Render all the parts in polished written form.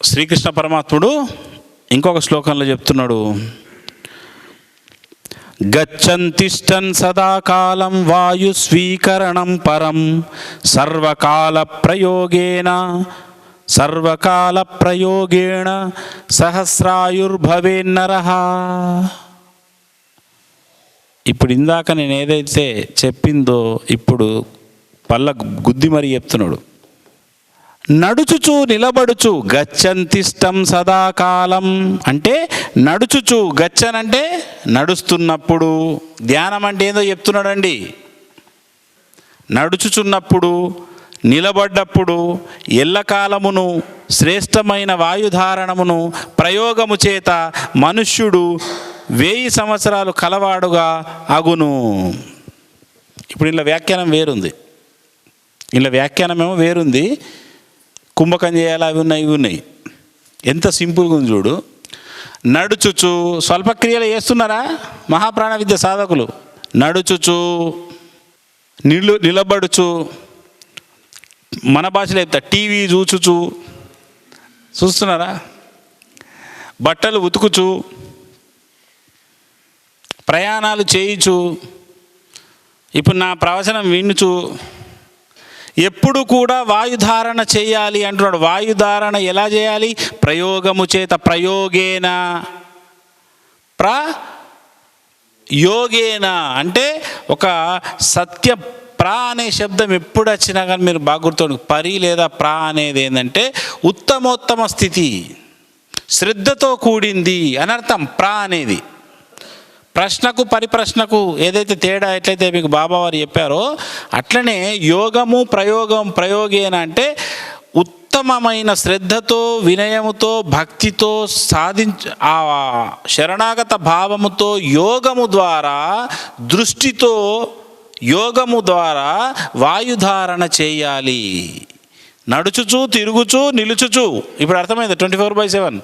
శ్రీకృష్ణ పరమాత్ముడు ఇంకొక శ్లోకంలో చెప్తున్నాడు, గచ్చంతిష్టన్ సదాకాలం వాయు స్వీకరణం పరం సర్వకాల ప్రయోగేణ సహస్రాయుర్భవేన్నరః. ఇప్పుడు ఇందాక నేను ఏదైతే చెప్పిందో ఇప్పుడు పళ్ళ గుద్ది మరీ చెప్తున్నాడు. నడుచుచు నిలబడుచు గచ్చంతిష్టం సదాకాలం అంటే నడుచుచు, గచ్చన్ అంటే నడుస్తున్నప్పుడు, ధ్యానం అంటే ఏదో చెప్తున్నాడండి. నడుచుచున్నప్పుడు, నిలబడ్డప్పుడు, ఎల్లకాలమును శ్రేష్టమైన వాయుధారణమును ప్రయోగము చేత మనుష్యుడు 1000 సంవత్సరాలు కలవాడుగా అగును. ఇప్పుడు ఇలా వ్యాఖ్యానం వేరుంది, ఇలా వ్యాఖ్యానమేమో వేరుంది. కుంభకం చేయాలి, అవి ఉన్నాయి ఇవి ఉన్నాయి. ఎంత సింపుల్గా ఉంది చూడు. నడుచుచు, స్వల్పక్రియలు చేస్తున్నారా మహాప్రాణ విద్య సాధకులు? నడుచుచు, నిలబడుచు, మన భాషలో చెప్తా టీవీ చూస్తున్నారా, బట్టలు ఉతుకుచు, ప్రయాణాలు చేయుచు, ఇప్పుడు నా ప్రవచనం వినుచు, ఎప్పుడు కూడా వాయుధారణ చేయాలి అంటున్నాడు. వాయుధారణ ఎలా చేయాలి? ప్రయోగము చేత, ప్రయోగేన, ప్రయోగేన అంటే ఒక సత్య ప్రా అనే శబ్దం ఎప్పుడు వచ్చినా కానీ మీరు బాగా గుర్తుండి, పరి లేదా ప్రా అనేది ఏంటంటే ఉత్తమోత్తమ స్థితి, శ్రద్ధతో కూడింది అనర్థం. ప్రా అనేది ప్రశ్నకు పరిప్రశ్నకు ఏదైతే తేడా ఎట్లయితే మీకు బాబావారు చెప్పారో అట్లనే యోగము ప్రయోగేన అంటే ఉత్తమమైన శ్రద్ధతో, వినయముతో, భక్తితో ఆ శరణాగత భావముతో, యోగము ద్వారా, దృష్టితో, యోగము ద్వారా వాయుధారణ చేయాలి. నడుచుచు, తిరుగుచు, నిలుచుచు. ఇప్పుడు అర్థమైంది. 24/7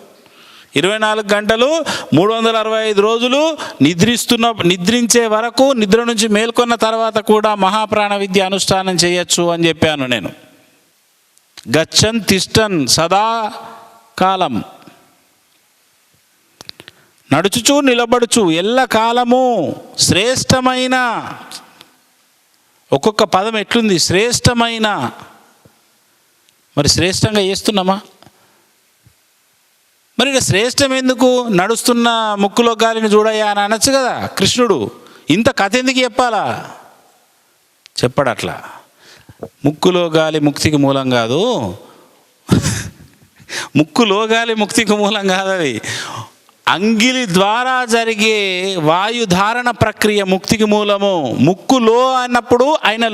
24 గంటలు 365 రోజులు నిద్రించే వరకు, నిద్ర నుంచి మేల్కొన్న తర్వాత కూడా మహాప్రాణ విద్య అనుష్ఠానం చేయొచ్చు అని చెప్పాను నేను. గచ్చన్ తిష్టన్ సదాకాలం, నడుచుచు నిలబడుచు ఎల్లకాలము శ్రేష్టమైన. ఒక్కొక్క పదం ఎట్లుంది? శ్రేష్టమైన. మరి శ్రేష్టంగా చేస్తున్నామా? మరి ఇక శ్రేష్టం ఎందుకు? నడుస్తున్న ముక్కులో గాలిని చూడయ్యా అని అనొచ్చు కదా కృష్ణుడు. ఇంత కథ ఎందుకు చెప్పాలా? చెప్పడు అట్లా. ముక్కులో గాలి ముక్తికి మూలం కాదు, ముక్కులో గాలి ముక్తికి మూలం కాదు. అది అంగిలి ద్వారా జరిగే వాయుధారణ ప్రక్రియ ముక్తికి మూలము. ముక్కులో అన్నప్పుడు ఆయన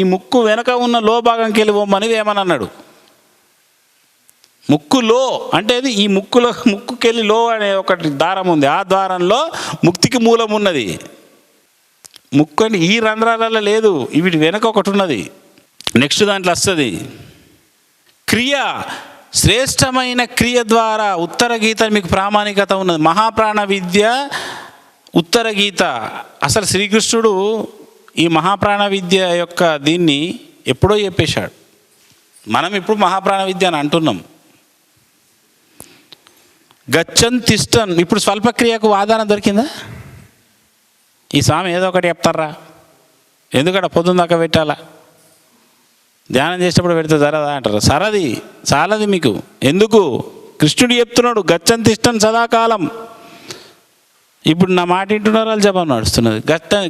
ఈ ముక్కు వెనక ఉన్న లో భాగంకి వెళ్ళి పోమని ఏమని అన్నాడు. ముక్కులో అంటే ఈ ముక్కుకెళ్ళి లో అనే ఒకటి దారం ఉంది. ఆ ద్వారంలో ముక్తికి మూలం ఉన్నది. ముక్కు అని ఈ రంధ్రాలలో లేదు, వీటి వెనక ఒకటి ఉన్నది. నెక్స్ట్ దాంట్లో వస్తుంది క్రియ. శ్రేష్టమైన క్రియ ద్వారా ఉత్తర గీత మీకు ప్రామాణికత ఉన్నది. మహాప్రాణ విద్య ఉత్తర గీత. అసలు శ్రీకృష్ణుడు ఈ మహాప్రాణ విద్య యొక్క దీన్ని ఎప్పుడో చెప్పేశాడు. మనం ఇప్పుడు మహాప్రాణ విద్య అని అంటున్నాం. గచ్చన్ తిష్టన్. ఇప్పుడు స్వల్పక్రియకు ఆధారం దొరికిందా? ఈ స్వామి ఏదో ఒకటి చెప్తారా? ఎందుకంటే పొద్దున్న దాకా పెట్టాలా? ధ్యానం చేసేటప్పుడు పెడితే సరదా అంటారు. చాలది మీకు. ఎందుకు? కృష్ణుడు చెప్తున్నాడు గచ్చన్ తిష్టన్ సదాకాలం. ఇప్పుడు నా మాట వింటున్నారు వాళ్ళు, జపం నడుస్తున్నది.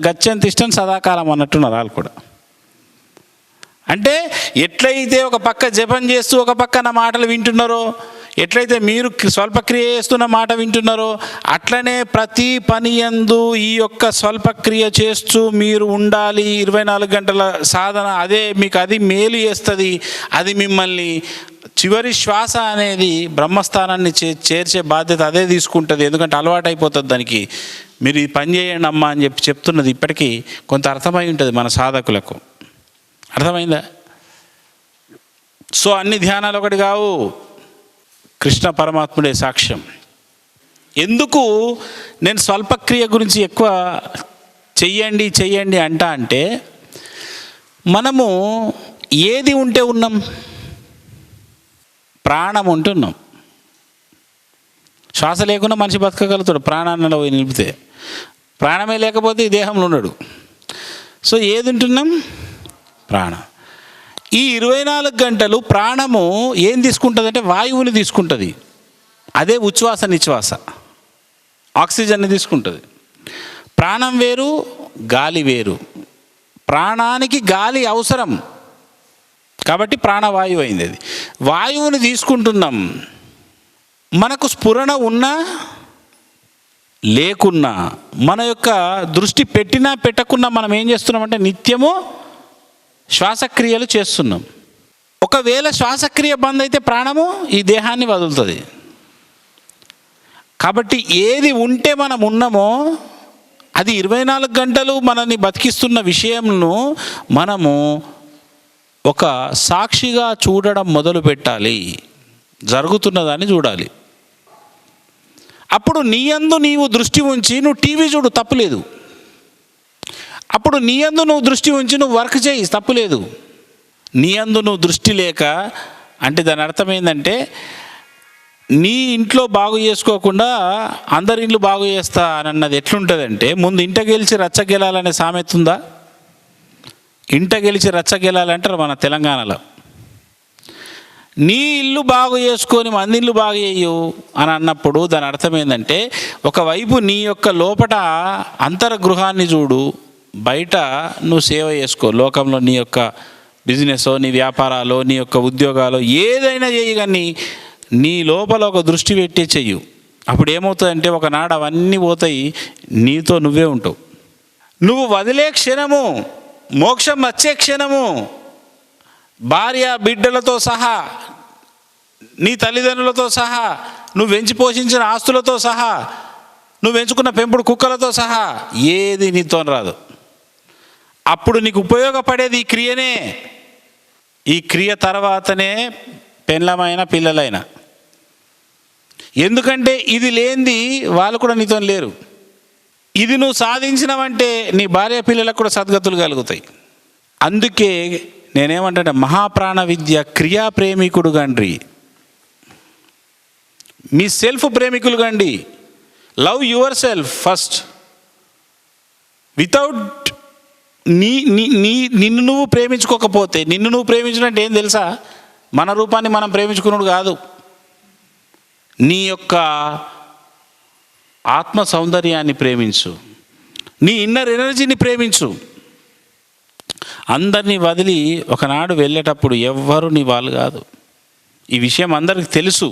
గచ్చన్ తిష్టన్ సదాకాలం అన్నట్టున్నారు వాళ్ళు కూడా. అంటే ఎట్లయితే ఒక పక్క జపం చేస్తూ ఒక పక్క నా మాటలు వింటున్నారో, ఎట్లయితే మీరు స్వల్పక్రియ చేస్తున్న మాట వింటున్నారో, అట్లనే ప్రతి పని యందు ఈ యొక్క స్వల్పక్రియ చేస్తూ మీరు ఉండాలి. 24 గంటల సాధన అదే మీకు, అది మేలు చేస్తుంది. అది మిమ్మల్ని చివరి శ్వాస అనేది బ్రహ్మస్థానాన్ని చేర్చే బాధ్యత అదే తీసుకుంటుంది. ఎందుకంటే అలవాటు అయిపోతుంది దానికి. మీరు ఈ పని చేయండి అమ్మా అని చెప్తున్నది ఇప్పటికీ కొంత అర్థమై ఉంటుంది మన సాధకులకు. అర్థమైందా? సో అన్ని ధ్యానాలు ఒకటి కావు, కృష్ణ పరమాత్ముడే సాక్ష్యం. ఎందుకు నేను స్వల్పక్రియ గురించి ఎక్కువ చెయ్యండి అంటే మనము ఏది ఉంటే ఉన్నాం? ప్రాణం ఉంటున్నాం. శ్వాస లేకుండా మనిషి బతకగలుగుతాడు ప్రాణాన్ని పోయి నిలిపితే. ప్రాణమే లేకపోతే ఈ దేహంలో ఉన్నాడు. సో ఏది ఉంటున్నాం? ప్రాణం. ఈ 24 గంటలు ప్రాణము ఏం తీసుకుంటుంది? వాయువుని తీసుకుంటుంది. అదే ఉచ్ఛ్వాస నిశ్వాస, ఆక్సిజన్ని తీసుకుంటుంది. ప్రాణం వేరు, గాలి వేరు. ప్రాణానికి గాలి అవసరం కాబట్టి ప్రాణవాయువు అయింది. అది వాయువుని తీసుకుంటున్నాం. మనకు స్ఫురణ ఉన్నా లేకున్నా, మన యొక్క దృష్టి పెట్టినా పెట్టకున్నా మనం ఏం చేస్తున్నామంటే నిత్యము శ్వాసక్రియలు చేస్తున్నాం. ఒకవేళ శ్వాసక్రియ బంద్ అయితే ప్రాణము ఈ దేహాన్ని వదులుతుంది. కాబట్టి ఏది ఉంటే మనం ఉన్నామో అది 24 గంటలు మనల్ని బతికిస్తున్న విషయంను మనము ఒక సాక్షిగా చూడడం మొదలు పెట్టాలి. జరుగుతున్నదాన్ని చూడాలి. అప్పుడు నీ యందు నీవు దృష్టి ఉంచి నువ్వు టీవీ చూడు, తప్పులేదు. అప్పుడు నీ యందు నువ్వు దృష్టి ఉంచి నువ్వు వర్క్ చేయి, తప్పులేదు. నీ యందు నువ్వు దృష్టి లేక అంటే దాని అర్థం ఏంటంటే నీ ఇంట్లో బాగు చేసుకోకుండా అందరి ఇంట్లో బాగు చేస్తా అని అన్నది ఎట్లుంటుందంటే, ముందు ఇంట గెలిచి రచ్చ గెలాలనే సామెత ఉందా? ఇంట గెలిచి రచ్చ గెలాలంటారు మన తెలంగాణలో. నీ ఇల్లు బాగు చేసుకొని మంది ఇల్లు బాగు చేయు అని అన్నప్పుడు దాని అర్థం ఏంటంటే, ఒకవైపు నీ యొక్క లోపట అంతర్గృహాన్ని చూడు, బయట నువ్వు సేవ చేసుకో. లోకంలో నీ యొక్క బిజినెస్, నీ వ్యాపారాలు, నీ యొక్క ఉద్యోగాలు ఏదైనా చేయి, కానీ నీ లోపల ఒక దృష్టి పెట్టి చెయ్యు. అప్పుడు ఏమవుతుందంటే ఒకనాడు అవన్నీ పోతాయి, నీతో నువ్వే ఉంటావు. నువ్వు వదిలే క్షణము, మోక్షం వచ్చే క్షణము, భార్య బిడ్డలతో సహా, నీ తల్లిదండ్రులతో సహా, నువ్వు వెంచి పోషించిన ఆస్తులతో సహా, నువ్వు పెంచుకున్న పెంపుడు కుక్కలతో సహా ఏది నీతో రాదు. అప్పుడు నీకు ఉపయోగపడేది ఈ క్రియనే. ఈ క్రియ తర్వాతనే పెళ్ళమైనా పిల్లలైనా. ఎందుకంటే ఇది లేనిది వాళ్ళు కూడా నీతో లేరు. ఇది నువ్వు సాధించినవంటే నీ భార్య పిల్లలకు కూడా సద్గతులు కలుగుతాయి. అందుకే నేనేమంటే మహాప్రాణ విద్య క్రియా ప్రేమికుడు గండ్రి, మీ సెల్ఫ్ ప్రేమికులు గండి. Love your self first. Without నిన్ను నువ్వు ప్రేమించుకోకపోతే, నిన్ను నువ్వు ప్రేమించినట్టు ఏం తెలుసా? మన రూపాన్ని మనం ప్రేమించుకున్నాడు కాదు, నీ యొక్క ఆత్మ సౌందర్యాన్ని ప్రేమించు, నీ ఇన్నర్ ఎనర్జీని ప్రేమించు. అందరినీ వదిలి ఒకనాడు వెళ్ళేటప్పుడు ఎవ్వరు నీ వాళ్ళు కాదు. ఈ విషయం అందరికి తెలుసు.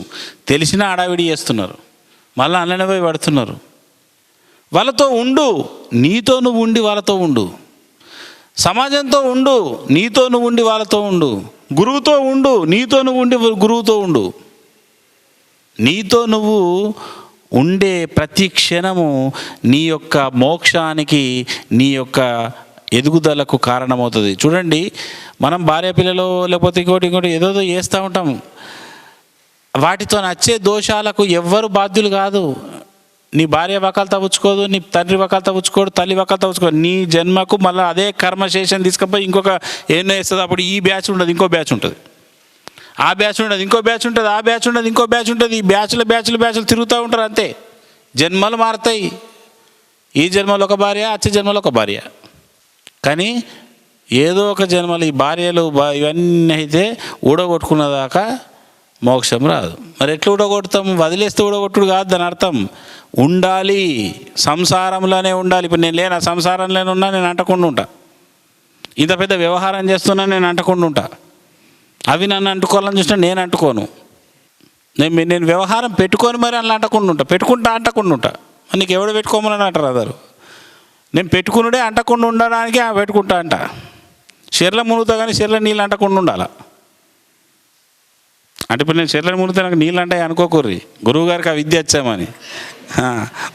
తెలిసినా హడావిడి చేస్తున్నారు, మళ్ళీ అన్ననే పోయి పడుతున్నారు. వాళ్ళతో ఉండు, నీతో నువ్వు ఉండి వాళ్ళతో ఉండు. సమాజంతో ఉండు, నీతో నువ్వు ఉండి వాళ్ళతో ఉండు. గురువుతో ఉండు, నీతో నువ్వు ఉండి గురువుతో ఉండు. నీతో నువ్వు ఉండే ప్రతి క్షణము నీ యొక్క మోక్షానికి, నీ యొక్క ఎదుగుదలకు కారణమవుతుంది. చూడండి, మనం భార్య పిల్లలు లేకపోతే ఇంకోటి ఏదో చేస్తూ ఉంటాం. వాటితో నచ్చే దోషాలకు ఎవ్వరు బాధ్యులు కాదు. నీ భార్య వకాలు తవ్వుకోదు, నీ తండ్రి వకాలు తవ్వుకోడు, తల్లి వకాలు తవ్వుకోదు. నీ జన్మకు మళ్ళీ అదే కర్మశేషం తీసుకపోయి ఇంకొక ఎన్నో వేస్తుంది. అప్పుడు ఈ బ్యాచ్ ఉండదు, ఇంకో బ్యాచ్ ఉంటుంది. ఆ బ్యాచ్ ఉండదు, ఇంకో బ్యాచ్ ఉంటుంది. ఆ బ్యాచ్ ఉండదు, ఇంకో బ్యాచ్ ఉంటుంది. ఈ బ్యాచ్లు తిరుగుతూ ఉంటారు. అంతే, జన్మలు మారుతాయి. ఈ జన్మలో ఒక భార్య, వచ్చే జన్మలో ఒక భార్య. కానీ ఏదో ఒక జన్మలు ఈ భార్యలు ఇవన్నీ అయితే ఊడగొట్టుకున్నదాకా మోక్షం రాదు. మరి ఎట్లా ఊడగొడతాము? వదిలేస్తే ఊడగొట్టుడు కాదు దాని అర్థం. ఉండాలి, సంసారంలోనే ఉండాలి. ఇప్పుడు నేను లేనా, సంసారంలోనే ఉన్నా, నేను అంటకుండా ఉంటా. ఇంత పెద్ద వ్యవహారం చేస్తున్నా, నేను అంటకుండా ఉంటా. అవి నన్ను అంటుకోవాలని చూసినా నేను అంటుకోను. నేను వ్యవహారం పెట్టుకొని మరి అలా అంటకుండా ఉంటా. అంటకుండా ఉంటా. నీకు ఎవడు పెట్టుకోమని అంటారు అదారు. నేను పెట్టుకున్నాడే అంటకుండా ఉండడానికి పెట్టుకుంటా అంట. చెర్ల మునుగుతా కానీ చెర్ల నీళ్ళు అంటకుండా ఉండాలి. అంటే ఇప్పుడు నేను చెర్లని మునిగితే నాకు నీళ్ళు అంటే అనుకోకుర్రి, గురువు గారికి ఆ విద్య వచ్చామని.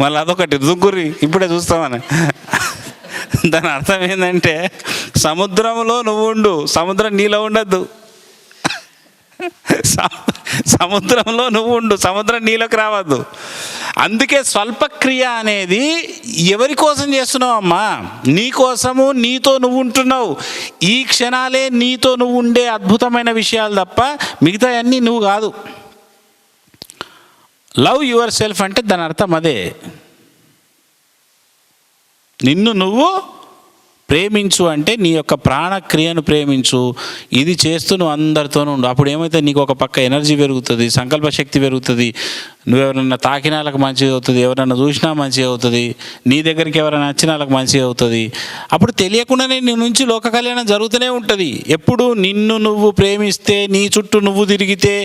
మళ్ళీ అదొకటి దుగ్గుర్రి, ఇప్పుడే చూస్తామని. దాని అర్థం ఏంటంటే, సముద్రంలో నువ్వు ఉండు, సముద్రం నీలో ఉండద్దు. సముద్రంలో నువ్వు ఉండు, సముద్రం నీలోకి రావద్దు. అందుకే స్వల్పక్రియ అనేది ఎవరి కోసం చేస్తున్నావు అమ్మా? నీ కోసము, నీతో నువ్వు ఉంటున్నావు. ఈ క్షణాలే నీతో నువ్వు ఉండే అద్భుతమైన విషయాలు తప్ప మిగతా అన్నీ నువ్వు కాదు. లవ్ యువర్ సెల్ఫ్ అంటే దాని అర్థం అదే. నిన్ను నువ్వు ప్రేమించు అంటే నీ యొక్క ప్రాణక్రియను ప్రేమించు. ఇది చేస్తూ నువ్వు అందరితోనూ ఉండు. అప్పుడు ఏమైతే నీకు ఒక పక్క ఎనర్జీ పెరుగుతుంది, సంకల్ప శక్తి పెరుగుతుంది. నువ్వెవరన్నా తాకిన వాళ్ళకి మంచిగా అవుతుంది, ఎవరన్నా చూసినా మంచిగా అవుతుంది, నీ దగ్గరికి ఎవరైనా నచ్చిన వాళ్ళకి మంచిగా అవుతుంది. అప్పుడు తెలియకుండానే నీ నుంచి లోక కళ్యాణం జరుగుతూనే ఉంటుంది. ఎప్పుడు నిన్ను నువ్వు ప్రేమిస్తే, నీ చుట్టూ నువ్వు తిరిగితే,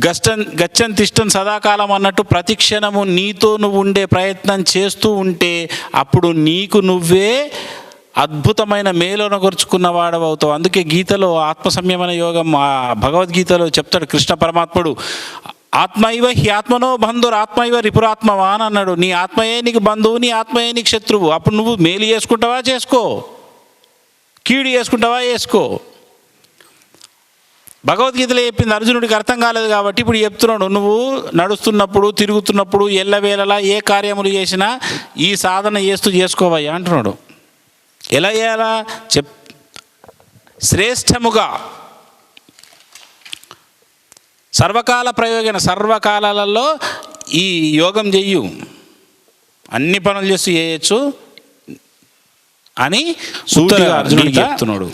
గచ్చన్ తిష్టన్ సదాకాలం అన్నట్టు ప్రతి క్షణము నీతో నువ్వు ఉండే ప్రయత్నం చేస్తూ ఉంటే అప్పుడు నీకు నువ్వే అద్భుతమైన మేలునగొరుచుకున్న వాడవవుతావు. అందుకే గీతలో ఆత్మ సంయమన యోగం భగవద్గీతలో చెప్తాడు కృష్ణ పరమాత్ముడు, ఆత్మైవ హి ఆత్మనో బంధురు ఆత్మైవ రిపురాత్మవా అని అన్నాడు. నీ ఆత్మయే నీకు బంధువు, నీ ఆత్మయే నీకు శత్రువు. అప్పుడు నువ్వు మేలు చేసుకుంటావా చేసుకో, కీడు చేసుకుంటావా చేసుకో. భగవద్గీతలో చెప్పింది అర్జునుడికి అర్థం కాలేదు కాబట్టి ఇప్పుడు చెప్తున్నాడు. నువ్వు నడుస్తున్నప్పుడు, తిరుగుతున్నప్పుడు, ఎల్లవేళలా ఏ కార్యములు చేసినా ఈ సాధన చేస్తూ చేసుకోవయ్యా అంటున్నాడు. ఎలా చేయాలా? శ్రేష్టముగా సర్వకాల ప్రయోజన, సర్వకాలాలలో ఈ యోగం చెయ్యు, అన్ని పనులు చేస్తూ చేయొచ్చు అని సూటిగా అర్జునుడికి చెప్తున్నాడు.